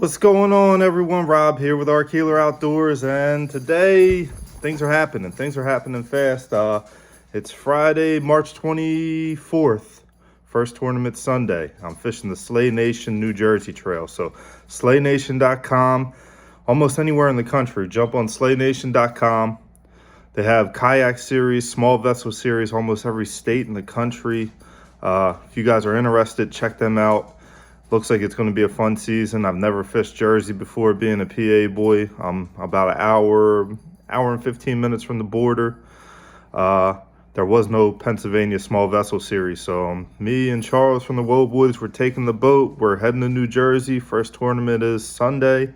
What's going on, everyone? Rob here with Arc Healer Outdoors, and today things are happening. Things are happening fast. It's Friday, March 24th, first tournament Sunday. I'm fishing the Slay Nation New Jersey Trail. So slaynation.com, almost anywhere in the country. Jump on slaynation.com. They have kayak series, small vessel series, almost every state in the country. If you guys are interested, check them out. Looks like it's going to be a fun season. I've never fished Jersey before, being a PA boy. I'm about an hour and 15 minutes from the border. There was no Pennsylvania small vessel series, so me and Charles from the Woe Boys, we're taking the boat. We're heading to New Jersey. First tournament is Sunday.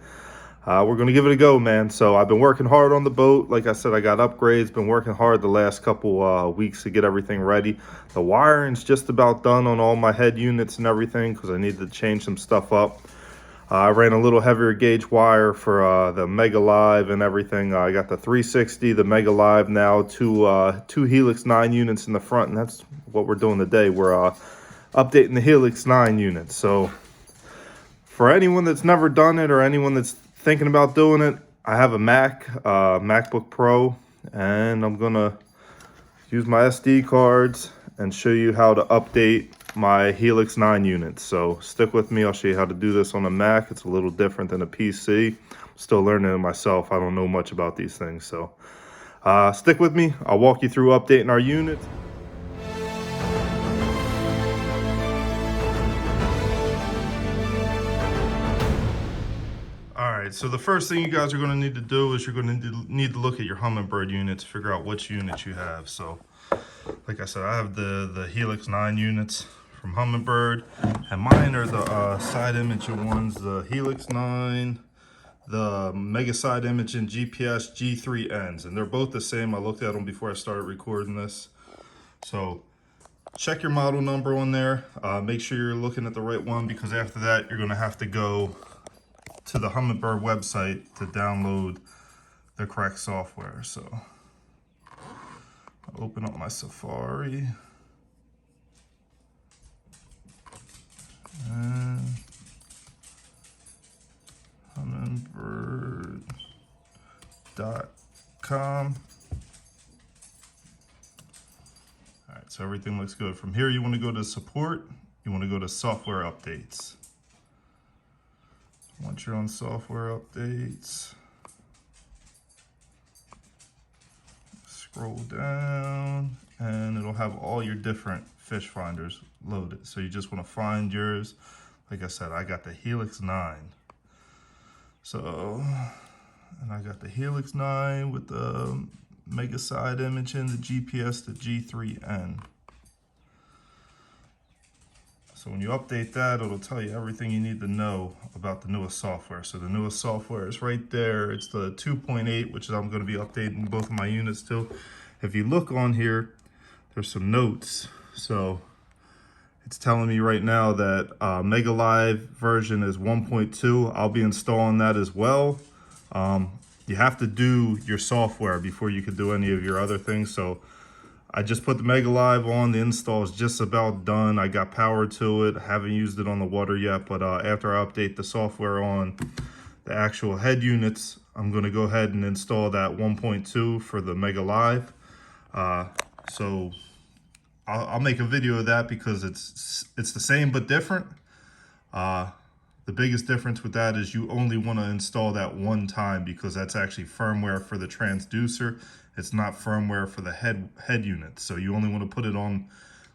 We're going to give it a go, man. So I've been working hard on the boat. Like I said, I got upgrades. Been working hard the last couple weeks to get everything ready. The wiring's just about done on all my head units and everything because I need to change some stuff up. I ran a little heavier gauge wire for the Mega Live and everything. I got the 360, the Mega Live now, two Helix 9 units in the front, and that's what we're doing today. We're updating the Helix 9 units. So for anyone that's never done it or anyone that's thinking about doing it, I have a MacBook Pro, and I'm gonna use my SD cards and show you how to update my Helix 9 units. So stick with me. I'll show you how to do this on a Mac. It's a little different than a PC. I'm still learning it myself. I don't know much about these things, so stick with me. I'll walk you through updating our units. Alright, so the first thing you guys are going to need to do is you're going to need to look at your Humminbird units, figure out which units you have. So, like I said, I have the Helix 9 units from Humminbird, and mine are the side imaging ones, the Helix 9, the Mega Side Imaging GPS G3Ns, and they're both the same. I looked at them before I started recording this. So, check your model number on there. Make sure you're looking at the right one, because after that, you're going to have to go to the Humminbird website to download the correct software. So I'll open up my Safari and Humminbird.com. All right, so everything looks good. From here, you want to go to support. You want to go to software updates. Once you're on software updates, scroll down and it'll have all your different fish finders loaded. So you just want to find yours. Like I said, I got the Helix 9. So, and I got the Helix 9 with the Mega Side Imaging, the GPS, the G3N. So when you update that, it'll tell you everything you need to know about the newest software. So the newest software is right there. It's the 2.8, which I'm going to be updating both of my units to. If you look on here, there's some notes. So it's telling me right now that Mega Live version is 1.2. I'll be installing that as well. You have to do your software before you can do any of your other things. So I just put the Mega Live on. The install is just about done. I got power to it. I haven't used it on the water yet, but after I update the software on the actual head units, I'm going to go ahead and install that 1.2 for the Mega Live. So I'll make a video of that because it's the same but different. The biggest difference with that is you only want to install that one time, because that's actually firmware for the transducer. It's not firmware for the head unit. So you only want to put it on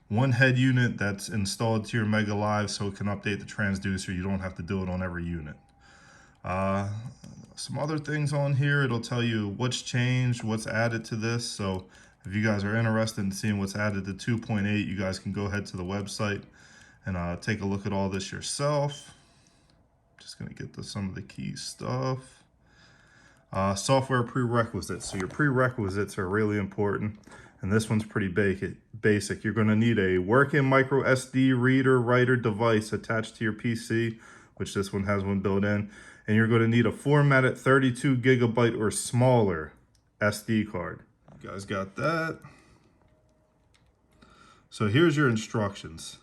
one head unit that's installed to your Mega Live so it can update the transducer. You don't have to do it on every unit. Some other things on here, it'll tell you what's changed, what's added to this. So if you guys are interested in seeing what's added to 2.8, you guys can go ahead to the website and take a look at all this yourself. Just going to get to some of the key stuff. Software prerequisites. So your prerequisites are really important, and this one's pretty basic. You're going to need a working micro SD reader writer device attached to your PC, which this one has one built in, and you're going to need a formatted 32 gigabyte or smaller SD card. You guys got that? So here's your instructions.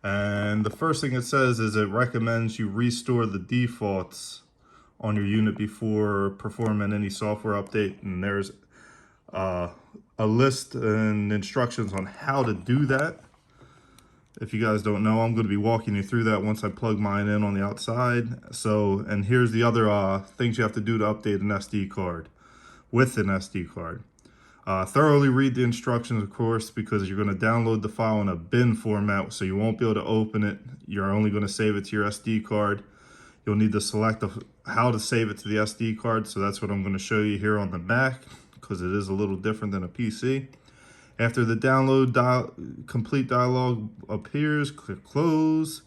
And the first thing it says is it recommends you restore the defaults on your unit before performing any software update. And there's a list and instructions on how to do that. If you guys don't know, I'm going to be walking you through that once I plug mine in on the outside. So, and here's the other things you have to do to update an SD card with an SD card. Thoroughly read the instructions, of course, because you're going to download the file in a bin format, so you won't be able to open it. You're only going to save it to your SD card. You'll need to select how to save it to the SD card, so that's what I'm going to show you here on the Mac, because it is a little different than a PC. After the download complete dialog appears, click close.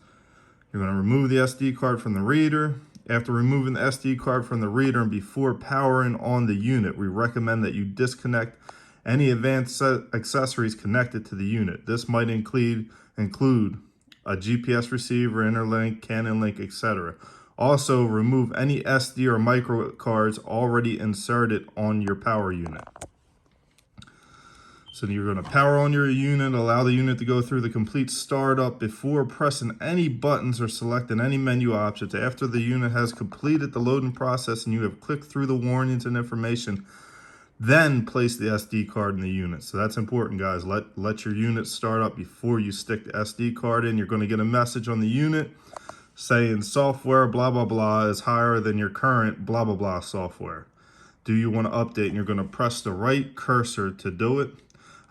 You're going to remove the SD card from the reader. After removing the SD card from the reader and before powering on the unit, we recommend that you disconnect any advanced accessories connected to the unit. This might include a GPS receiver, interlink, Canon link, etc. Also, remove any SD or micro cards already inserted on your power unit. So you're going to power on your unit, allow the unit to go through the complete startup before pressing any buttons or selecting any menu options. After the unit has completed the loading process and you have clicked through the warnings and information, then place the SD card in the unit. So that's important, guys. Let your unit start up before you stick the SD card in. You're going to get a message on the unit saying software blah blah blah is higher than your current blah blah blah software. Do you want to update? And you're going to press the right cursor to do it.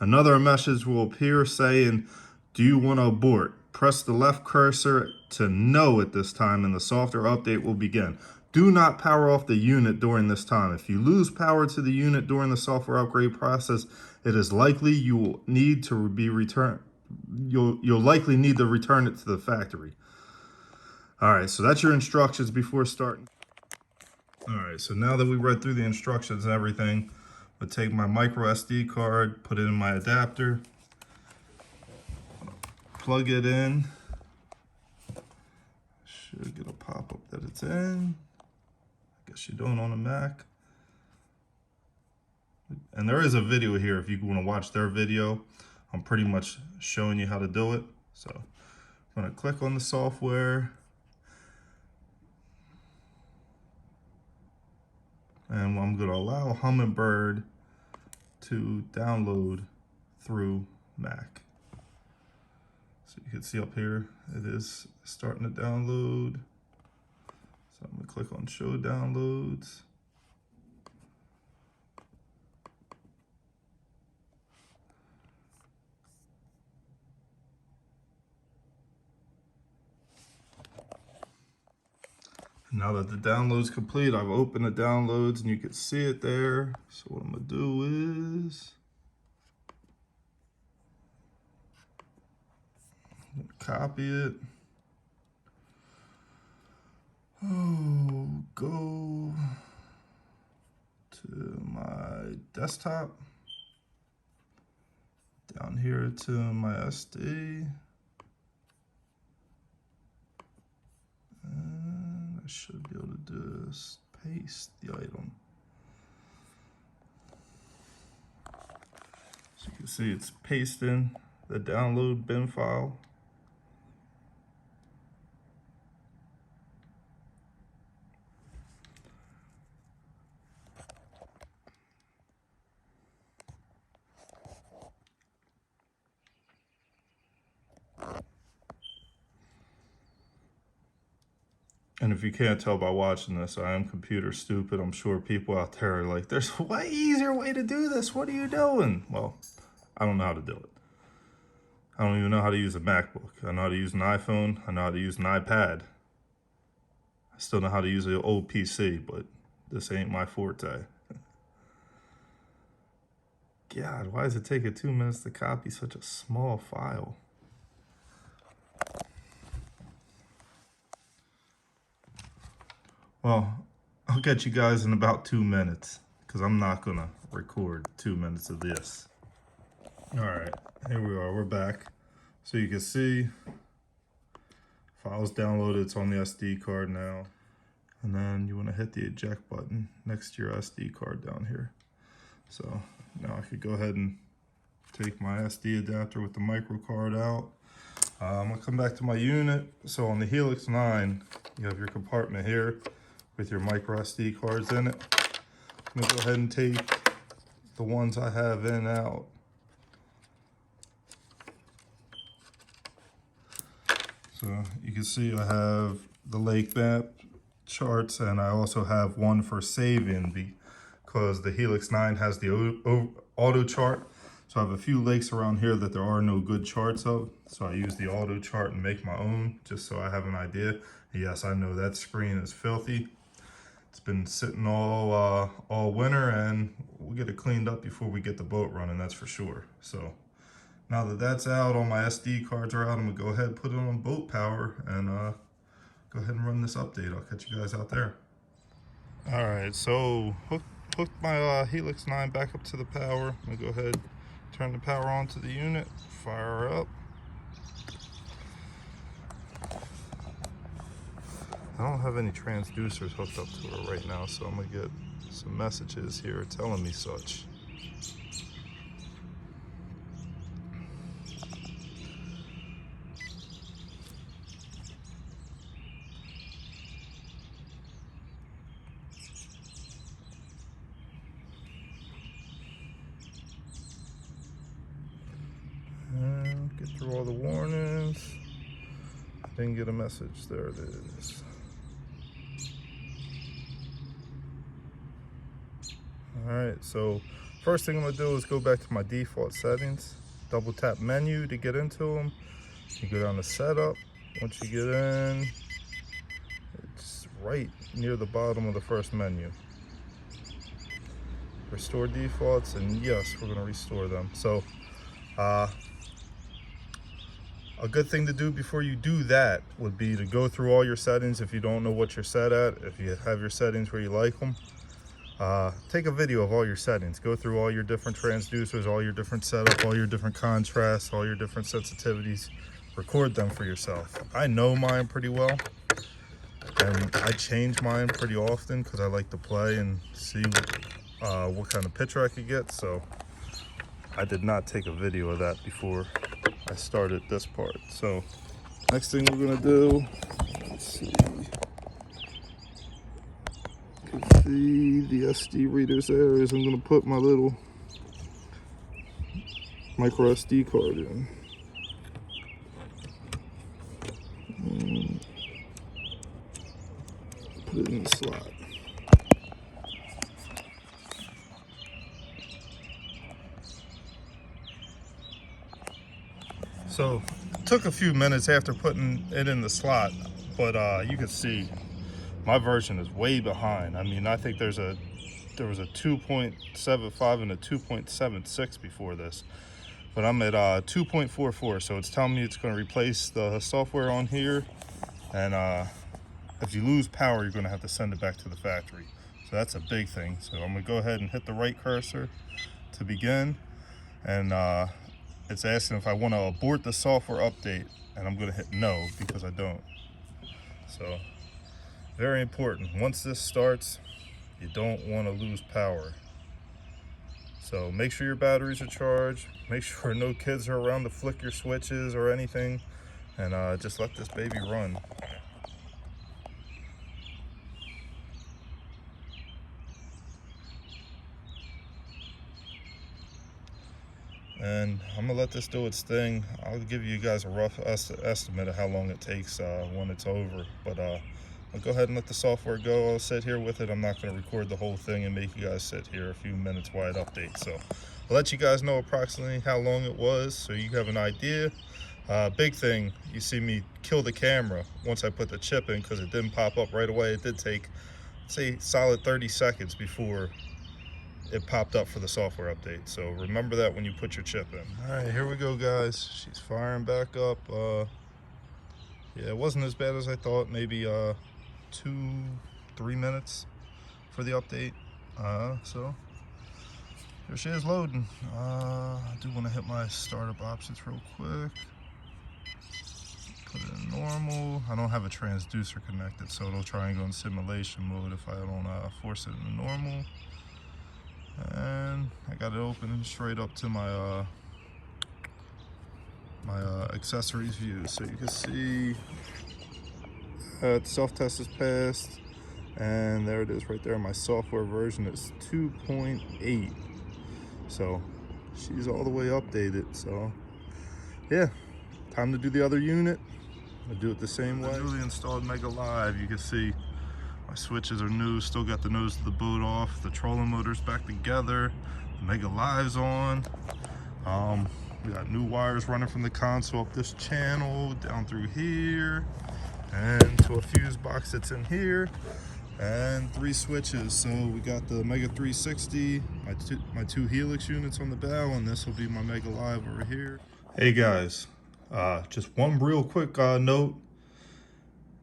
Another message will appear saying, do you want to abort? Press the left cursor to no at this time and the software update will begin. Do not power off the unit during this time. If you lose power to the unit during the software upgrade process, it is likely you will need to be returned. You'll likely need to return it to the factory. All right, so that's your instructions before starting. All right, so now that we read through the instructions and everything, I'll take my micro SD card, put it in my adapter, plug it in. Should get a pop-up that it's in. I guess you don't on a Mac. And there is a video here if you want to watch their video. I'm pretty much showing you how to do it. So I'm going to click on the software. And I'm going to allow Humminbird to download through Mac. So you can see up here, it is starting to download. So I'm going to click on Show Downloads. Now that the download's complete, I've opened the downloads and you can see it there. So what I'm gonna do is copy it. Go to my desktop. Down here to my SD. Should be able to just paste the item. So you can see it's pasting the download bin file. And if you can't tell by watching this, I am computer stupid. I'm sure people out there are like, there's a way easier way to do this. What are you doing? Well, I don't know how to do it. I don't even know how to use a MacBook. I know how to use an iPhone. I know how to use an iPad. I still know how to use an old PC, but this ain't my forte. God, why does it take it 2 minutes to copy such a small file? Well, I'll get you guys in about 2 minutes because I'm not gonna record 2 minutes of this. All right, here we are, we're back. So you can see files downloaded, it's on the SD card now. And then you wanna hit the eject button next to your SD card down here. So now I could go ahead and take my SD adapter with the micro card out. I'm gonna come back to my unit. So on the Helix 9, you have your compartment here with your micro SD cards in it. I'm gonna go ahead and take the ones I have in out. So you can see I have the lake map charts, and I also have one for saving because the Helix 9 has the auto chart. So I have a few lakes around here that there are no good charts of. So I use the auto chart and make my own just so I have an idea. Yes, I know that screen is filthy. It's been sitting all winter, and we'll get it cleaned up before we get the boat running, that's for sure. So now that that's out, all my SD cards are out, I'm gonna go ahead and put it on boat power and go ahead and run this update. I'll catch you guys out there. All right, so hooked my Helix 9 back up to the power. I'm gonna go ahead, turn the power on to the unit, fire her up. I don't have any transducers hooked up to her right now, so I'm gonna get some messages here telling me such. And get through all the warnings. Didn't get a message. There it is. All right, so first thing I'm gonna do is go back to my default settings, double tap menu to get into them. You go down to setup. Once you get in, it's right near the bottom of the first menu. Restore defaults, and yes, we're gonna restore them. So a good thing to do before you do that would be to go through all your settings if you don't know what you're set at, if you have your settings where you like them. Take a video of all your settings. Go through all your different transducers, all your different setup, all your different contrasts, all your different sensitivities. Record them for yourself. I know mine pretty well, and I change mine pretty often because I like to play and see what kind of picture I could get. So I did not take a video of that before I started this part. So next thing we're gonna do, let's see. You can see the SD readers there is I'm gonna put my little micro SD card in. And put it in the slot. So it took a few minutes after putting it in the slot, but you can see my version is way behind. I mean, I think there was a 2.75 and a 2.76 before this, but I'm at 2.44. So it's telling me it's going to replace the software on here, and if you lose power, you're going to have to send it back to the factory. So that's a big thing. So I'm going to go ahead and hit the right cursor to begin, and it's asking if I want to abort the software update, and I'm going to hit no because I don't. So very important. Once this starts, you don't want to lose power. So make sure your batteries are charged. Make sure no kids are around to flick your switches or anything, and just let this baby run. And I'm gonna let this do its thing. I'll give you guys a rough estimate of how long it takes when it's over. But I'll go ahead and let the software go. I'll sit here with it. I'm not gonna record the whole thing and make you guys sit here a few minutes while it updates. So I'll let you guys know approximately how long it was so you have an idea. Big thing, you see me kill the camera once I put the chip in because it didn't pop up right away. It did take, say, solid 30 seconds before it popped up for the software update. So remember that when you put your chip in. All right, here we go, guys. She's firing back up. Yeah, it wasn't as bad as I thought. Maybe 2-3 minutes for the update. So here she is loading. I do want to hit my startup options real quick. Put it in normal. I don't have a transducer connected, so it'll try and go in simulation mode if I don't force it into normal. And I got it open straight up to my my accessories view. So you can see self-test is passed, and there it is right there. My software version is 2.8. So she's all the way updated. So yeah, time to do the other unit. I do it the same way. The newly installed Mega Live, you can see my switches are new, still got the nose of the boat off, the trolling motor's back together, the Mega Live's on. We got new wires running from the console up this channel, down through here, and to a fuse box that's in here, and 3 switches. So we got the Mega 360, my two Helix units on the bow, and this will be my Mega Live over here. Hey guys, just one real quick note.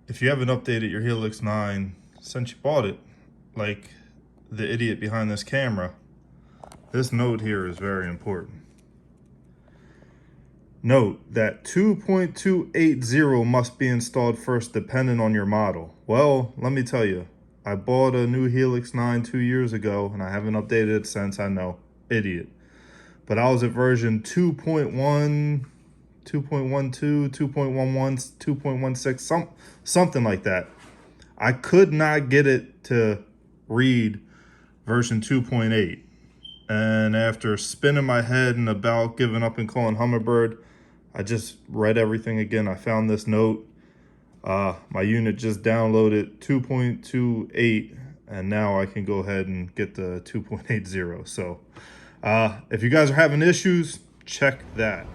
If you haven't updated your Helix 9 since you bought it, like the idiot behind this camera, this note here is very important. Note that 2.280 must be installed first depending on your model. Well, let me tell you, I bought a new Helix 9 2 years ago and I haven't updated it since. I know, idiot. But I was at version 2.1, 2.12, 2.11, 2.16, something like that. I could not get it to read version 2.8. And after spinning my head and about giving up and calling Humminbird, I just read everything again. I found this note. My unit just downloaded 2.28, and now I can go ahead and get the 2.80. So if you guys are having issues, check that.